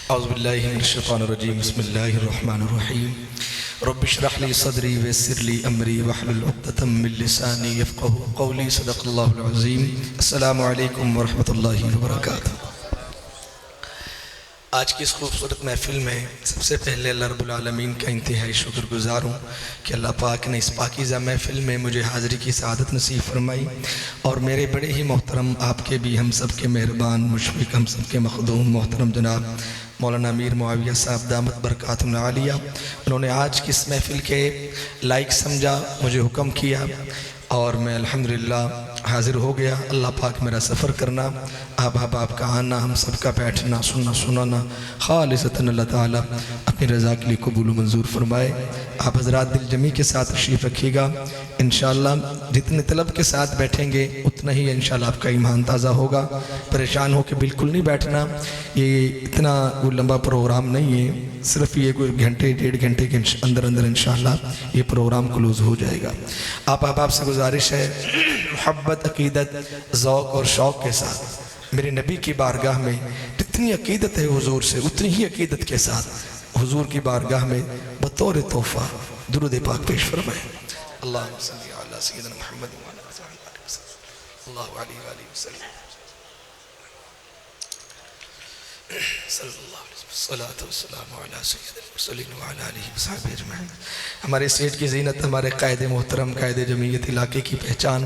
اعوذ باللہ من الشیطان الرجیم بسم اللہ الرحمن الرحیم رب اشرح لی صدری ویسر لی امری واحلل عقدۃ من لسانی یفقهوا قولی صدق اللہ العظیم۔ السلام علیکم ورحمۃ اللہ وبرکاتہ۔ آج کی اس خوبصورت محفل میں سب سے پہلے اللہ رب العالمین کا انتہائی شکر گزار ہوں کہ اللہ پاک نے اس پاکیزہ محفل میں مجھے حاضری کی سعادت نصیب فرمائی، اور میرے بڑے ہی محترم آپ کے بھی ہم سب کے مہربان مشفق ہم سب کے مخدوم محترم جناب مولانا امیر معاویہ صاحب دامت برکاتہم العالیہ، انہوں نے آج کی اس محفل کے لائق سمجھا، مجھے حکم کیا اور میں الحمدللہ حاضر ہو گیا۔ اللہ پاک میرا سفر کرنا، آپ کا آنا، ہم سب کا بیٹھنا سننا خالصتاً اللہ تعالیٰ اپنی رضا کے لیے قبول و منظور فرمائے۔ آپ حضرات دل جمی کے ساتھ تشریف رکھیے گا، انشاءاللہ جتنے طلب کے ساتھ بیٹھیں گے اتنا ہی انشاءاللہ آپ کا ایمان تازہ ہوگا۔ پریشان ہو کے بالکل نہیں بیٹھنا، یہ اتنا کوئی لمبا پروگرام نہیں ہے، صرف یہ کوئی گھنٹے ڈیڑھ گھنٹے کے اندر انشاءاللہ یہ پروگرام کلوز ہو جائے گا۔ آپ سے گزارش ہے محبت، عقیدت، ذوق اور شوق کے ساتھ میرے نبی کی بارگاہ میں جتنی عقیدت ہے حضور سے اتنی ہی عقیدت کے ساتھ حضور کی بارگاہ میں بطور تحفہ درود پاک پیش فرمائیں۔ اللہم صلی علی سیدنا محمد وعلی آلہ وسلم، اللہ علیہ وآلہ وسلم، صلی اللہ علیہ وسلم، صلاۃ والسلام علی سید المرسلین وعلی آلہ وصحبہ اجمعین۔ ہمارے سیٹ کی زینت، ہمارے قائد محترم، قائد جمعیت علاقے کی پہچان،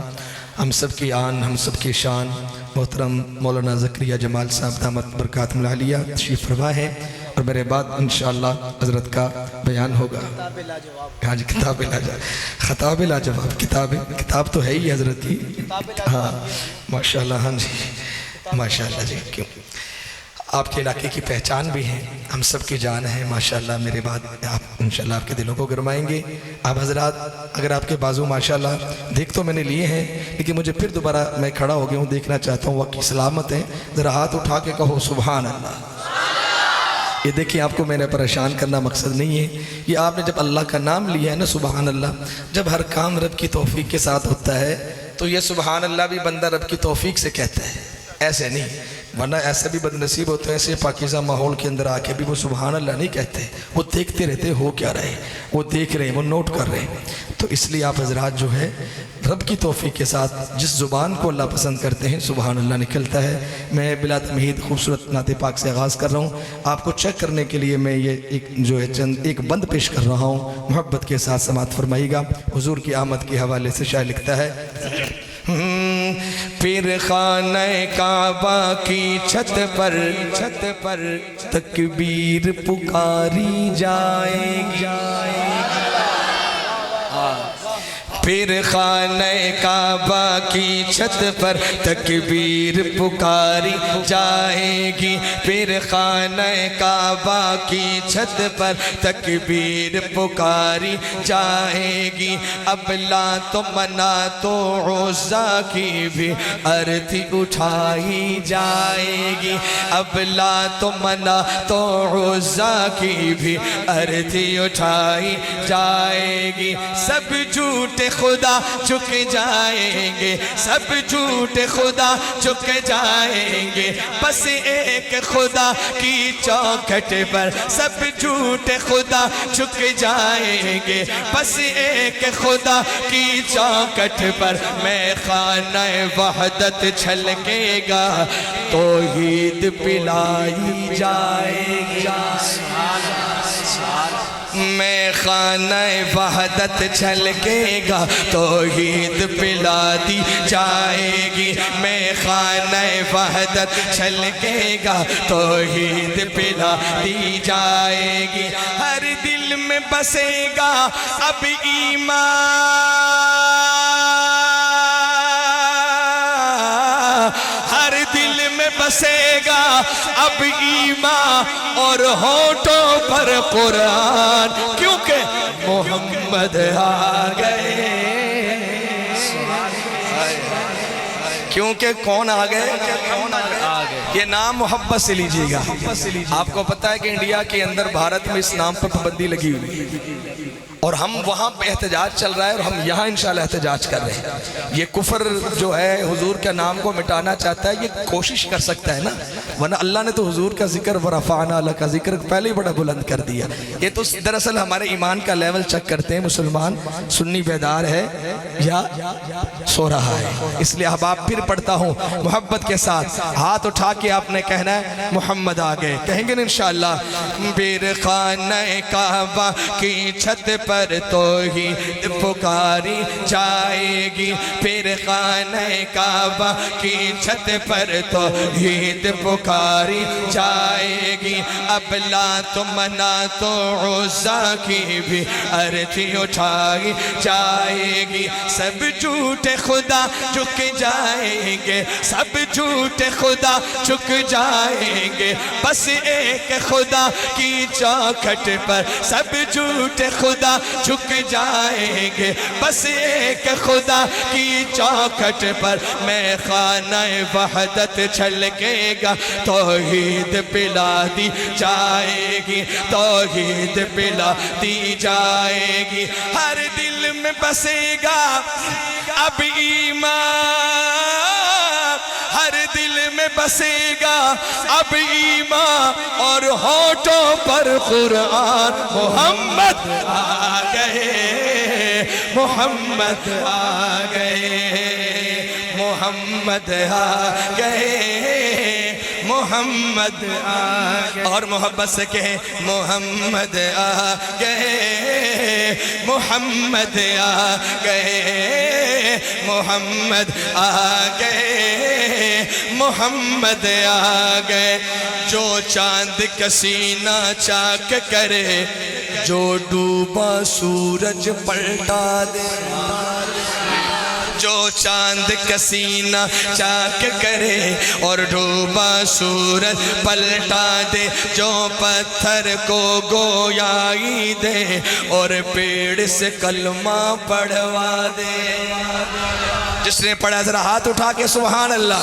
ہم سب کی آن، ہم سب کی شان، محترم مولانا زکریا جمال صاحب دامت برکاتہم العالیہ تشریف فرما ہے، اور میرے بعد انشاءاللہ حضرت کا بیان ہوگا۔ ہاں جی، کتاب لاجواب، خطاب لاجواب، کتاب تو ہے ہی حضرت کی، ہاں ماشاءاللہ، ہاں جی ماشاءاللہ جی، کیوں آپ کے علاقے کی پہچان بھی ہیں، ہم سب کی جان ہے ماشاءاللہ۔ میرے بعد آپ انشاءاللہ آپ کے دلوں کو گرمائیں گے۔ آپ حضرات اگر آپ کے بازو ماشاءاللہ دیکھ تو میں نے لیے ہیں، لیکن مجھے پھر دوبارہ میں کھڑا ہو گیا ہوں، دیکھنا چاہتا ہوں وقت کی سلامت ہے، ذرا ہاتھ اٹھا کے کہو سبحان اللہ۔ یہ دیکھیں، آپ کو میں نے پریشان کرنا مقصد نہیں ہے، یہ آپ نے جب اللہ کا نام لیا ہے نا سبحان اللہ، جب ہر کام رب کی توفیق کے ساتھ ہوتا ہے تو یہ سبحان اللہ بھی بندہ رب کی توفیق سے کہتا ہے، ایسے نہیں، ورنہ ایسا بھی بد نصیب ہوتے ہیں ایسے پاکیزہ ماحول کے اندر آ کے بھی وہ سبحان اللہ نہیں کہتے، وہ دیکھتے رہتے ہو کیا رہے، وہ دیکھ رہے ہیں، وہ نوٹ کر رہے ہیں۔ تو اس لیے آپ حضرات جو ہے رب کی توفیق کے ساتھ جس زبان کو اللہ پسند کرتے ہیں سبحان اللہ نکلتا ہے۔ میں بلا تمہید خوبصورت نعت پاک سے آغاز کر رہا ہوں، آپ کو چیک کرنے کے لیے میں یہ ایک بند پیش کر رہا ہوں، محبت کے ساتھ سماعت فرمائیے گا۔ حضور کی آمد کے حوالے سے شاعر لکھتا ہے، پھر خانہ کعبہ کی چھت پر تکبیر پکاری جائے گی، پھر خانہ کعبہ کی چھت پر تکبیر پکاری جائے گی، پھر خانہ کعبہ کی چھت پر تکبیر پکاری جائے گی، اب لات و منات و عزا کی بھی آرتی اٹھائی جائے گی، اب لات و منات و عزا کی بھی آرتی اٹھائی جائے گی، سب جھوٹے خدا جھک جائیں گے، سب جھوٹے خدا جھک جائیں گے، بس ایک خدا کی چوکھٹ پر سب جھوٹے خدا جھک جائیں گے، بس ایک خدا کی چوکھٹ پر میں خانہ وحدت چھلکے گا، توحید پلائی جائے گی، میں خانہ وحدت چھلکے گا، توحید پلا دی جائے گی، میں خانہ وحدت چھلکے گا، توحید پلا دی جائے گی، ہر دل میں بسے گا اب ایمان، ہر دل میں بسے گا اب ایمان، اور ہونٹوں پر قرآن، کیونکہ محمد آ گئے، کیونکہ کون آ گئے؟ یہ نام محبت سے لیجئے گا۔ آپ کو پتہ ہے کہ انڈیا کے اندر بھارت میں اس نام پر پابندی لگی ہوئی، اور ہم وہاں پہ احتجاج چل رہا ہے اور ہم یہاں انشاءاللہ احتجاج کر رہے ہیں۔ یہ کفر جو ہے حضور کے نام کو مٹانا چاہتا ہے، یہ کوشش کر سکتا ہے نا، ورنہ اللہ نے تو حضور کا ذکر ورفعنا لک ذکر پہلے ہی بڑا بلند کر دیا۔ یہ تو دراصل ہمارے ایمان کا لیول چیک کرتے ہیں، مسلمان سنی بیدار ہے یا سو رہا ہے۔ اس لیے احباب پھر پڑھتا ہوں محبت کے ساتھ، ہاتھ اٹھا کے آپ نے کہنا ہے محمد آگئے، کہیں گے انشاءاللہ۔ پھر خانہ کعبہ کی چھت پر توحید پکاری جائے گی، پھر خانہ کعبہ کی چھت پر توحید پکاری جائے گی، اب لات منات عزا کی بھی ارتھی اٹھائی جائے گی، سب جھوٹے خدا جھک جائیں گے، سب جھوٹے خدا جھک جائیں گے، بس ایک خدا کی چوکھٹ پر سب جھوٹے خدا جھک جائیں گے، بس ایک خدا کی چوکھٹ پر میں خانہ وحدت چھلکے گا، توحید پلا دی جائے گی، توحید پلا دی جائے گی، ہر دل میں بسے گا اب ایمان، ہر دل میں بسے گا اب ایمان، اور ہونٹوں پر قرآن، محمد آ گئے، محمد آ گئے، محمد آ گئے، محمد آ گئے، اور محبت سے کہیں محمد آ گئے، محمد آ گئے، محمد آ گئے، محمد آ گئے، جو چاند کا سینہ چاک کرے، جو ڈوبا سورج پلٹا دے، جو چاند کا سینہ چاک کرے اور ڈوبا سورج پلٹا دے، جو پتھر کو گویائی دے اور پیڑ سے کلمہ پڑھوا دے۔ جس نے پڑھا ذرا ہاتھ اٹھا کے سبحان اللہ۔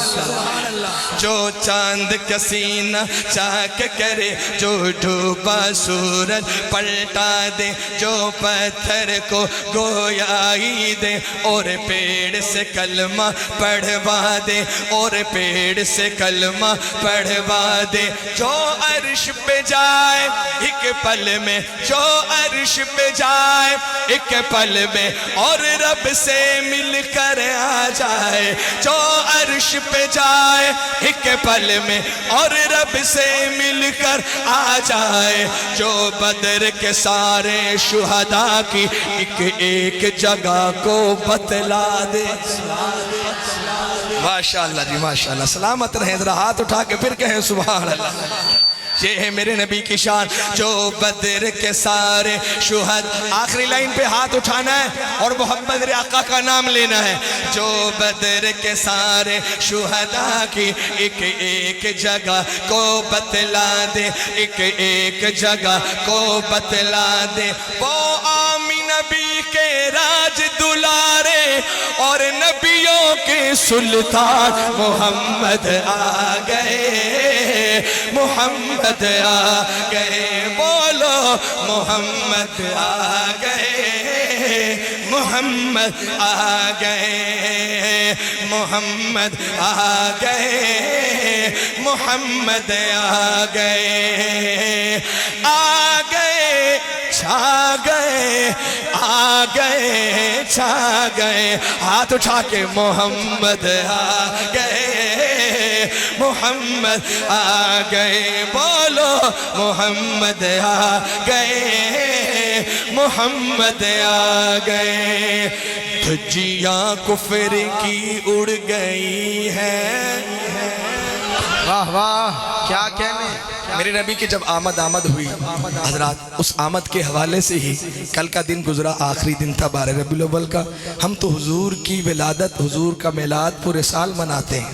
جو چاند کا سینہ چاک کرے، جو ڈوبا سورج پلٹا دے، جو پتھر کو گویائی دے اور پیڑ سے کلمہ پڑھوا دے، اور پیڑ سے کلمہ پڑھوا دے، جو عرش پہ جائے ایک پل میں، جو عرش پہ جائے ایک پل میں اور رب سے مل کر آ جائے، جو عرش پہ جائے ایک پل میں اور رب سے مل کر آ جائے، جو بدر کے سارے شہداء کی ایک ایک جگہ کو بتلا دے۔ ماشاءاللہ جی ماشاءاللہ، سلامت رہیں، ذرا ہاتھ اٹھا کے پھر کہیں سبحان اللہ۔ یہ ہے میرے نبی کی شان، جو بدر کے سارے شہد، آخری لائن پہ ہاتھ اٹھانا ہے اور محمد میرے آقا کا نام لینا ہے، جو بدر کے سارے شہداء کی ایک ایک جگہ کو بتلا دے، ایک ایک جگہ کو بتلا دے، وہ آمین نبی کے راج دلارے اور نبیوں کے سلطان، محمد آ گئے، محمد آ گئے، بولو محمد آ گئے، محمد آ گئے، محمد آ گئے، محمد آ گئے، آ گئے، چھا گئے، آ گئے، چھا گئے، ہاتھ اٹھا کے محمد آ گئے، محمد آ گئے، بولو محمد آ گئے، محمد آ گئے، دھجیاں کفر کی اڑ گئی ہیں۔ واہ واہ کیا کہنے، میرے نبی کی جب آمد ہوئی حضرات، اس آمد کے حوالے سے ہی کل کا دن گزرا، آخری دن تھا 12 ربیع الاول کا۔ ہم تو حضور کی ولادت، حضور کا میلاد پورے سال مناتے ہیں،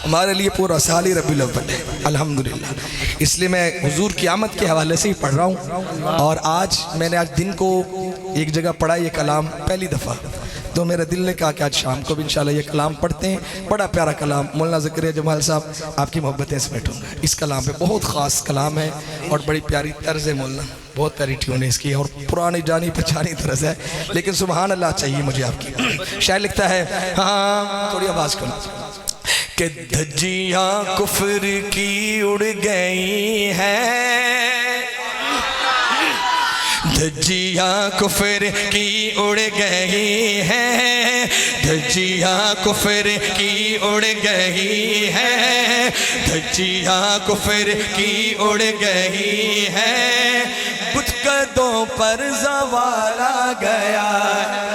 ہمارے لیے پورا سال ہی ربیع الاول ہے الحمدللہ۔ اس لیے میں حضور کی آمد کے حوالے سے ہی پڑھ رہا ہوں، اور میں نے آج دن کو ایک جگہ پڑھا یہ کلام پہلی دفعہ، تو میرا دل نے کہا کہ آج شام کو بھی انشاءاللہ یہ کلام پڑھتے ہیں۔ بڑا پیارا کلام، مولانا زکریا جمال صاحب آپ کی محبتیں سے بیٹھوں گا، اس کلام پہ بہت خاص کلام ہے اور بڑی پیاری طرز ہے مولانا۔ بہت پیاری ٹیون ہے اس کی اور پرانی جانی پہچانی طرز ہے، لیکن سبحان اللہ چاہیے مجھے آپ کی. شاعر لکھتا ہے ہاں تھوڑی آواز کرو کہ دھجیاں کفر کی اڑ گئی ہیں، دھجیاں کفر کی اڑ گئی ہیں، دھجیاں کفر کی اڑ گئی ہیں، دھجیاں کفر کی اڑ گئی ہیں، بت قدوں پر زوال آ گیا ہے.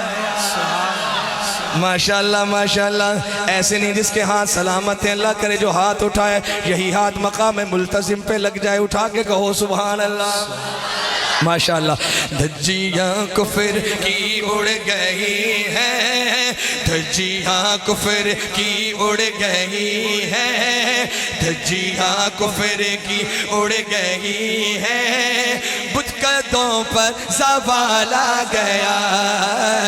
ماشاءاللہ ماشاءاللہ، ایسے نہیں جس کے ہاتھ سلامت ہیں، اللہ کرے جو ہاتھ اٹھائے یہی ہاتھ مقام ملتزم پہ لگ جائے. اٹھا کے کہو سبحان اللہ. ماشاءاللہ. دھجیاں کفر کی اڑ گئی ہیں، دھجیاں کفر کی اڑ گئی ہیں، دھجیاں کفر کی اڑ گئی ہیں، بت قدوں پر زوال آ گیا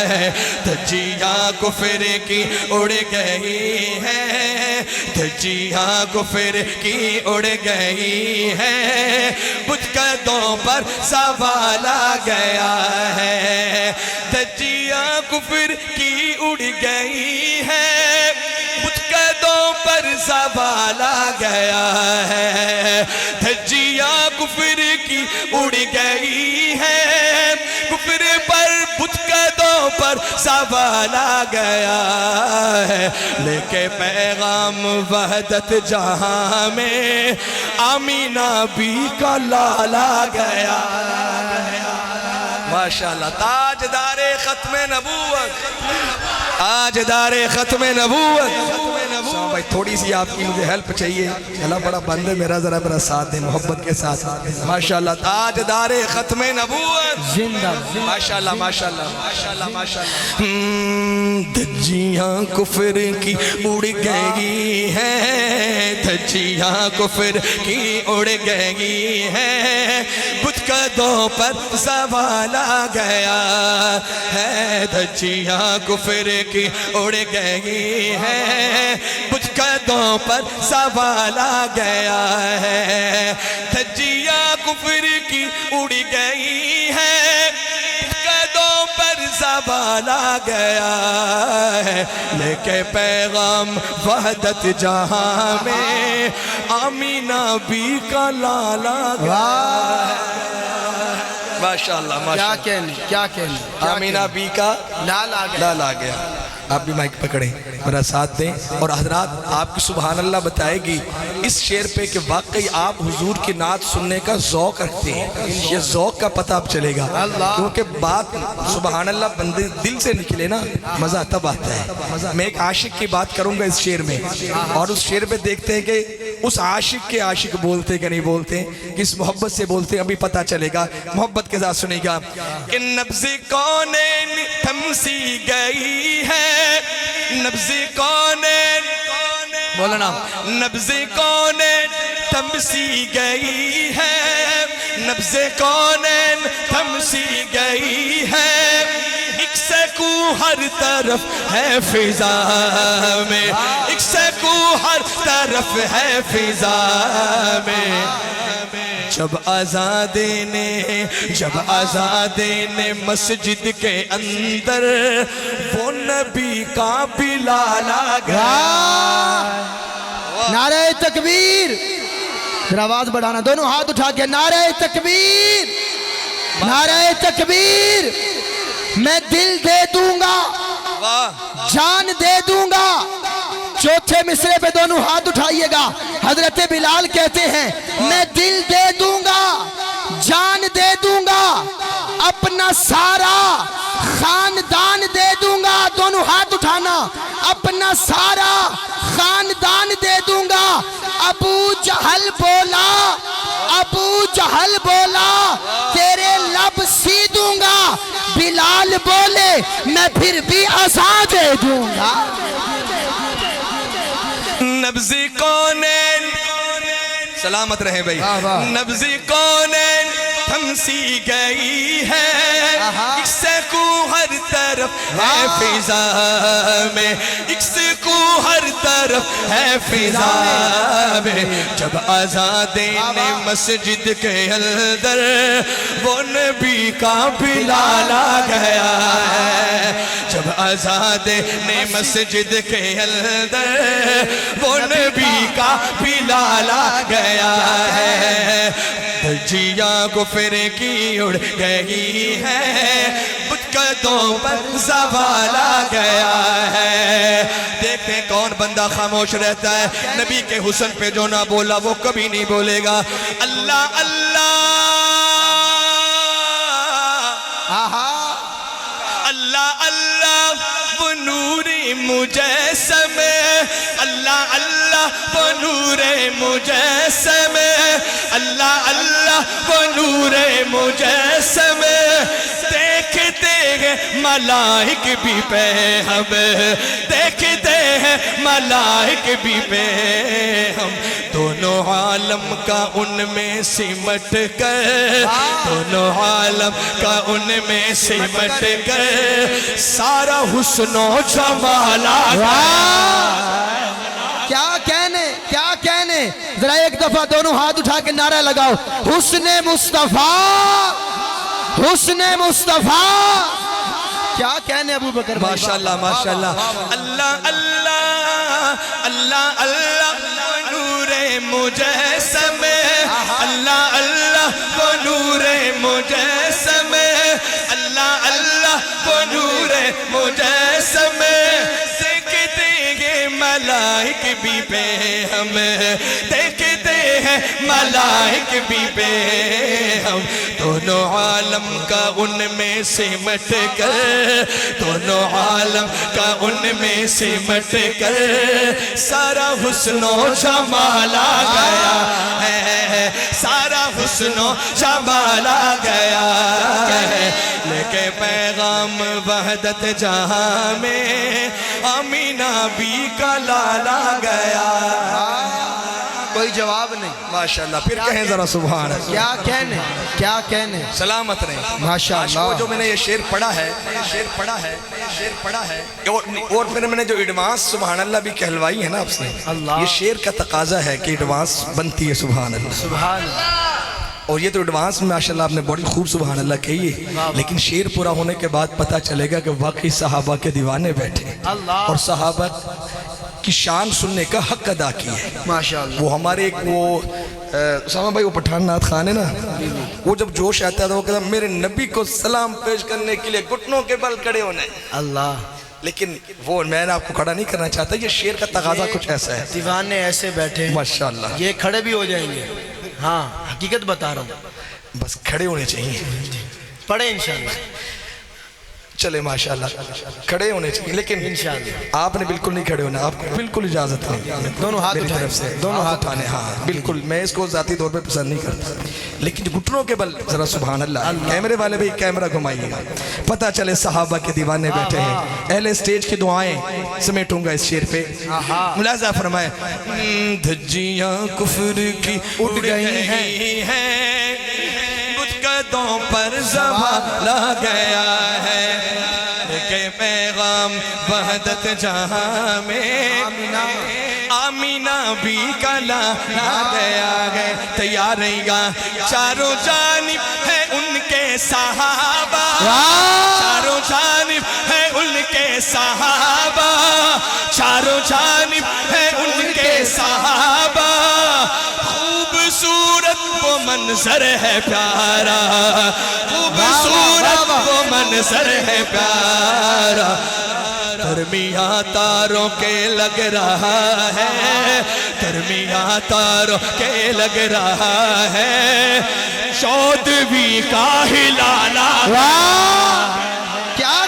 ہے. دھجیاں کفر کی اڑ گئی ہیں، دھجیاں کفر کی اڑ گئی ہیں، بت قدوں پر زوال آ گیا ہے. دھجیاں کفر کی اڑ گئی ہیں، بت قدوں پر زوال آ گیا ہے. دھجیاں کفر کی اڑ گئی ہیں، کفر پر بت قدوں پر زوال آ گیا ہے. لے کے پیغام وحدت جہاں میں آمینہ بی کا لال آ گیا. ماشاءاللہ. تاجدار ختم نبوت، تاجدار ختم نبوت. بھائی تھوڑی سی آپ کی مجھے ہیلپ چاہیے، اللہ بڑا بند ہے میرا، ذرا میرا ساتھ دیں محبت کے ساتھ. ماشاءاللہ. تاجدار ختم نبوت زندہ. ماشاءاللہ ماشاءاللہ ماشاءاللہ ماشاءاللہ. دھجیاں کفر کی اڑ گئی ہیں، دھجیاں کفر کی اڑ گئی ہیں، بت قدوں پر زوال آ گیا ہے. دھجیاں کفر کی اڑ گئی ہیں، بت قدوں پر زوال آ گیا ہے. دھجیاں کفر کی اڑ گئی ہیں، قدوں پر زوال آ گیا ہے. لے کے پیغام وحدت جہاں میں آمینہ بی کا لال آ گیا ہے. ماشاءاللہ. کیا کہنے آمینہ بی کا لال آ گیا. لال آ گیا. آپ بھی مائک پکڑیں، میرا ساتھ دیں. اور حضرات آپ کی سبحان اللہ بتائے گی اس شعر پہ کہ واقعی آپ حضور کی نعت سننے کا ذوق رکھتے ہیں. یہ ذوق کا پتہ اب چلے گا، کیونکہ بات سبحان اللہ بندے دل سے نکلے نا مزہ تب آتا ہے. میں ایک عاشق کی بات کروں گا اس شعر میں، اور اس شعر پہ دیکھتے ہیں کہ اس عاشق کے عاشق بولتے کہ نہیں بولتے، کس محبت سے بولتے ہیں، ابھی پتہ چلے گا. محبت کے ساتھ سنیں گا کہ نبض کونین تھم سی گئی ہے، نبض کونین بولنا، نبض کونین تھم سی گئی ہے، نبض کونین تھم سی گئی ہے. ایک سکو ہر طرف ہے فضا میں، ایک سکو ہر طرف ہے فضا میں. جب آزادے نے مسجد کے اندر وہ نبی کا بلال آ گیا. نعرہ تکبیر. پھر آواز بڑھانا، دونوں ہاتھ اٹھا کے نعرہ تکبیر، نعرہ تکبیر. میں دل دے دوں گا، جان دے دوں گا. چوتھے مصرے پہ دونوں ہاتھ اٹھائیے گا. حضرت بلال کہتے ہیں میں دل دے دوں گا، جان دے دوں گا، اپنا سارا خاندان دے دوں گا. دونوں ہاتھ اٹھانا. اپنا سارا خاندان دے دوں گا. ابو جہل بولا، ابو جہل بولا تیرے لب سی دوں گا. بلال بولے میں پھر بھی عزا دے دوں گا. نبض کونین سلامت رہے بھائی. نبض کونین تھم سی گئی ہے ایک سکو ہر طرف ہے فضا میں ایک سکو ہر طرف ہے فضا میں جب آزادے نے مسجد کے اندر وہ نبی کا بلال آ گیا ہے جب آزادے نے مسجد کے اندر وہ نبی کا بلال آ گیا ہے دھجیاں کفر کی اڑ گئی ہے بتقدوں پر زوال آ گیا ہے دیکھیں کون بندہ خاموش رہتا ہے نبی کے حسن پہ جو نہ بولا وہ کبھی نہیں بولے گا اللہ اللہ اللہ اللہ وہ نور مجسم اللہ اللہ وہ نور مجسم اللہ اللہ وہ نور مجسم دیکھتے ہیں ملائک بھی پہ ہم دیکھتے ہیں ملائک بھی پہ ہم دونوں عالم کا ان میں سمٹ کر دونوں عالم کا ان میں سمٹ کر سارا حسن و جمال آ گیا کیا کہنے ذرا ایک دفعہ دونوں ہاتھ اٹھا کے نعرہ لگاؤ حسن مصطفیٰ حسن مصطفیٰ کیا کہنے ابو بکر ماشاءاللہ ماشاءاللہ اللہ اللہ اللہ اللہ نور مجسم اللہ اللہ وہ نور مجسم اللہ اللہ وہ نور مجسم ملائک بھی پہ ہم دیکھتے ہیں ملائک بھی پہ ہم دونوں عالم کا ان میں سمٹ کر دونوں عالم کا ان میں سمٹ کر سارا حسن و جمال آ گیا ہے سارا حسن و جمال آ گیا ہے لے کے پیغام وحدت جہاں میں آمینہ بھی کا لالا گیا کوئی جواب نہیں ماشاءاللہ پھر کہیں ذرا سبحان اللہ کیا کہنے سلامت رہیں ماشاءاللہ جو میں نے یہ شعر پڑھا ہے اور پھر میں نے جو ایڈوانس سبحان اللہ بھی کہلوائی ہے نا آپ سے یہ شعر کا تقاضا ہے کہ ایڈوانس بنتی ہے سبحان اللہ اور یہ تو ایڈوانس میں ماشاءاللہ آپ نے بڑی خوب سبحان اللہ کہی ہے لیکن شعر پورا ہونے کے بعد پتہ چلے گا کہ واقعی صحابہ کے دیوانے بیٹھے اور صحابہ کی شان سننے کا حق ادا کی ہے ماشاءاللہ وہ ہمارے ایک وہ اسامہ بھائی وہ پٹھان نات خان ہے نا وہ جب جوش آتا ہے تو وہ کہتا ہے میرے نبی کو سلام پیش کرنے کے لیے گھٹنوں کے بل کھڑے ہونے اللہ لیکن وہ میں نے آپ کو کھڑا نہیں کرنا چاہتا یہ شعر کا تقاضا کچھ ایسا ہے دیوانے ایسے بیٹھے ماشاءاللہ یہ کھڑے بھی ہو جائیں گے ہاں حقیقت بتا رہا ہوں بس کھڑے ہونے چاہیے پڑھیں انشاءاللہ چلے ماشاءاللہ کھڑے ہونے چاہیے لیکن انشاءاللہ آپ نے بالکل نہیں کھڑے ہونا آپ کو بالکل اجازت ہے دونوں ہاتھ میری طرف سے دونوں ہاتھ اٹھانے ہاں بالکل میں اس کو ذاتی طور پہ پسند نہیں کرتا لیکن گھٹنوں کے بل ذرا سبحان اللہ کیمرے والے بھی کیمرہ گھمائیے گا پتہ چلے صحابہ کے دیوانے بیٹھے ہیں اہل اسٹیج کی دعائیں سمیٹوں گا اس شعر پہ ملاحظہ فرمائے دھجیاں کفر کی اڑ گئی ہیں بتقدوں پر زوال آ گیا ہے کہ پیغام وحدت جہاں میں آمینہ بھی کلا آ گیا ہے تیار رہی گا چاروں جانب ہے ان کے صحابہ چاروں جانب ہے ان کے صحابہ چاروں جانب ہے ان کے صحابہ خوبصورت وہ منظر ہے پیارا خوبصورت وہ منظر ہے پیارا درمیان تاروں کے لگ رہا ہے درمیان تاروں کے لگ رہا ہے چودھویں کا ہلالا کیا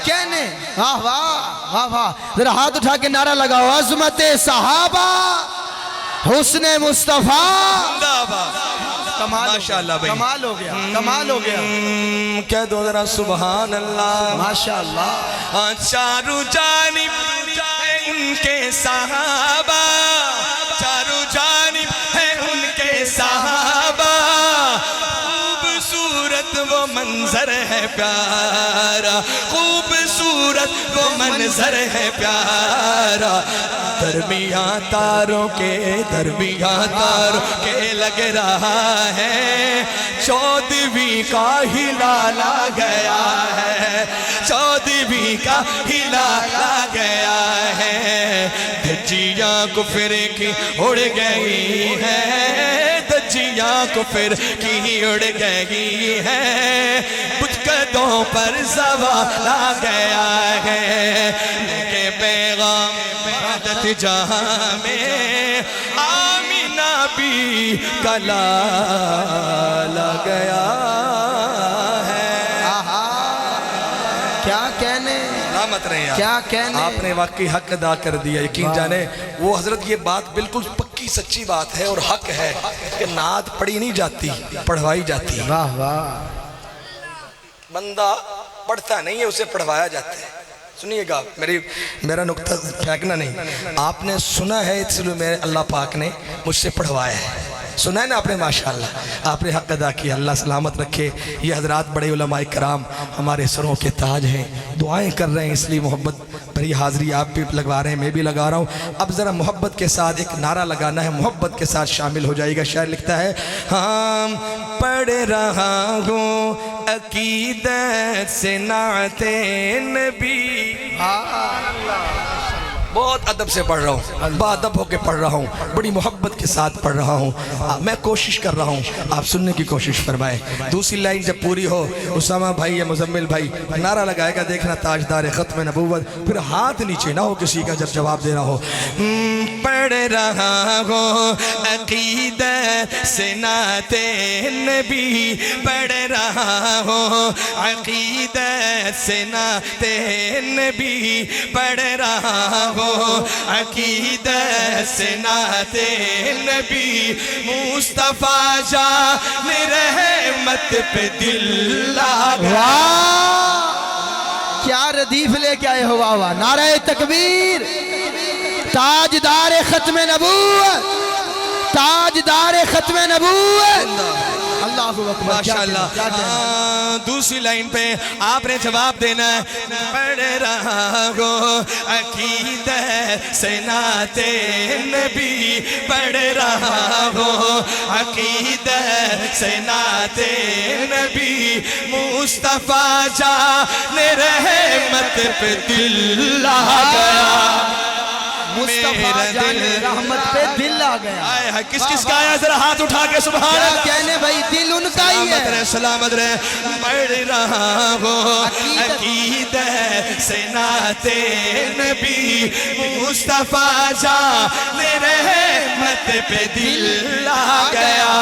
کہنے واہ واہ واہ واہ ذرا ہاتھ اٹھا کے نعرہ لگاؤ عظمت صحابہ حسن مصطفیٰ ماشاءاللہ بھائی کمال ہو گیا کہہ دو ذرا سبحان اللہ ماشاءاللہ چاروں جانب ہے ان کے صحابہ چاروں جانب ہے ان کے صحابہ وہ منظر ہے پیارا، خوبصورت وہ منظر ہے پیارا، درمیان تاروں کے لگ رہا ہے، 14ویں کا ہی لالا گیا ہے، 14ویں کا ہی لالا گیا ہے، دھجیاں کفر کی اڑ گئی ہے، دھجیاں کفر کی اڑ گئی ہے، بتکدوں پر زوال آ گیا ہے، کہ پیغام عادت جہاں میں آمینہ بھی کلا لا گیا ہے۔ کیا کہنے، رحمت رہے ہیں کیا کہنے، آپ نے واقعی حق ادا کر دیا، یقین جانے وہ حضرت یہ بات بالکل پکی سچی بات ہے اور حق ہے کہ نعت پڑھی نہیں جاتی، پڑھوائی جاتی ہے۔ واہ واہ، بندہ پڑھتا نہیں ہے، اسے پڑھوایا جاتا ہے۔ سنیے گا، میرا نقطہ پھینکنا نہیں، آپ نے سنا ہے اس لیے اللہ پاک نے مجھ سے پڑھوایا ہے، سنا ہے نا آپ نے، ماشاءاللہ آپ نے حق ادا کیا، اللہ سلامت رکھے۔ یہ حضرات بڑے علماء کرام ہمارے سروں کے تاج ہیں، دعائیں کر رہے ہیں، اس لیے محبت بھری حاضری آپ بھی لگوا رہے ہیں، میں بھی لگا رہا ہوں۔ اب ذرا محبت کے ساتھ ایک نعرہ لگانا ہے، محبت کے ساتھ شامل ہو جائے گا۔ شاعر لکھتا ہے، ہاں پڑھ رہا ہوں عقیدت سے نعت نبی، بہت ادب سے پڑھ رہا ہوں، با ادب ہو کے پڑھ رہا ہوں، بڑی محبت کے ساتھ پڑھ رہا ہوں، میں کوشش کر رہا ہوں، آپ سننے کی کوشش فرمائیں۔ دوسری لائن جب پوری ہو، اسامہ بھائی یا مزمل بھائی نعرہ لگائے گا، دیکھنا تاجدار ختم نبوت، پھر ہاتھ نیچے نہ ہو کسی کا جب جواب دینا ہو۔ پڑھ رہا ہوں عقیدت سے نعت نبی، پڑھ رہا ہوں عقیدت سے نعت نبی، پڑھ رہا ہوں عقیدت سے نعت نبی، مصطفیٰ جان رحمت پہ دل آ گیا۔ کیا ردیف لے کے آئے ہو، واہ واہ، نعرہ تکبیر، تاجدار ختم نبوت، تاجدار ختم نبوت، اللہ اکبر، ماشاءاللہ۔ دوسری لائن پہ آپ نے جواب دینا ہے، پڑھ رہا ہوں عقیدت سے نعت نبی، پڑھ رہا ہوں عقیدت سے نعت نبی، مصطفیٰ جان رحمت پہ دل آ گیا، مصطفیٰ جان رحمت پہ دل آ گیا۔ آئے ہے، کس کس کا آیا ذرا ہاتھ اٹھا کے سبحان کیا اللہ کہنے بھائی، دل ان کا ہی سلامت ہے۔ رہے، سلامت رہے۔ پڑھ رہا ہوں عقیدت سے نعت نبی، مصطفیٰ جان رحمت پہ دل آ گیا،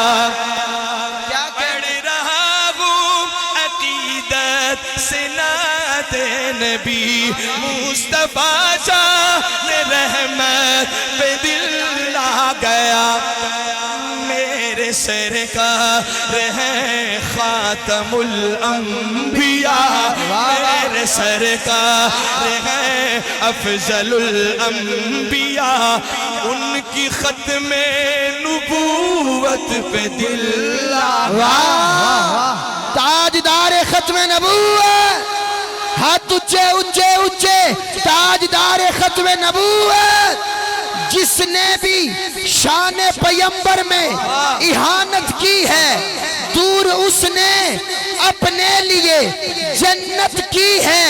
پڑھ رہا ہوں عقیدت سے نعت نبی، مصطفیٰ جان رحمت پہ دل آ گیا، میرے سرکار ہیں خاتم الانبیاء، میرے سرکار ہیں افضل الانبیاء، ان کی ختم نبوت پہ دل آ گیا، تاجدار ختم نبوت، ہاتھ اونچے اونچے اونچے، تاجدار ختم نبوت، جس نے بھی شان پیمبر میں اہانت کی ہے، دور اس نے اپنے لیے جنت کی ہے،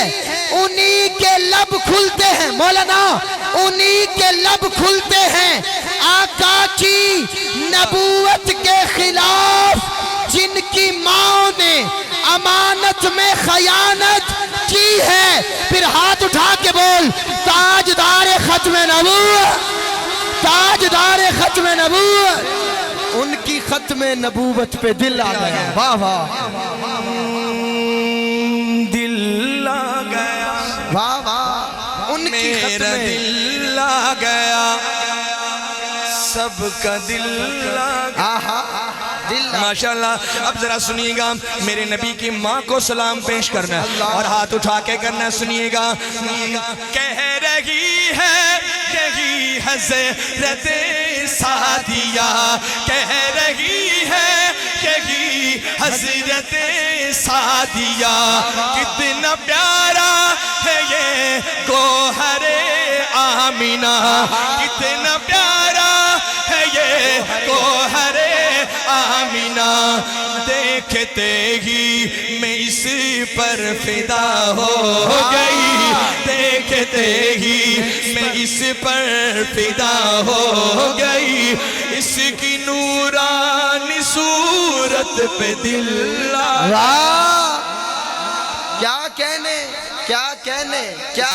انہی کے لب کھلتے ہیں، مولانا انہی کے لب کھلتے ہیں آقا کی نبوت کے خلاف، جن کی ماں نے امانت میں خیانت کی ہے۔ پھر ہاتھ اٹھا کے بول، تاجدار ختم نبوت، تاجدار ختم نبوت، ان کی ختم نبوت پہ دل آ گیا، واہ واہ، دل آ گیا، واہ واہ، ان کی میرا دل آ گیا، سب کا دل آ گیا، ماشاءاللہ۔ اب ذرا سنیے گا، میرے نبی کی ماں کو سلام پیش کرنا اور ہاتھ اٹھا کے کرنا، سنیے گا۔ کہہ رہی ہے یہی حضرت سعدیہ، کہہ رہی ہے یہی حضرت سعدیہ کتنا پیارا ہے یہ گوہر آمینہ کتنا پیارا ہے یہ گوہر آمینہ دیکھتے ہی میں اس پر فدا ہو گئی دیکھتے ہی میں اس پر فدا ہو گئی اس کی نورانی صورت پہ دل واہ کیا کہنے کیا کہنے کیا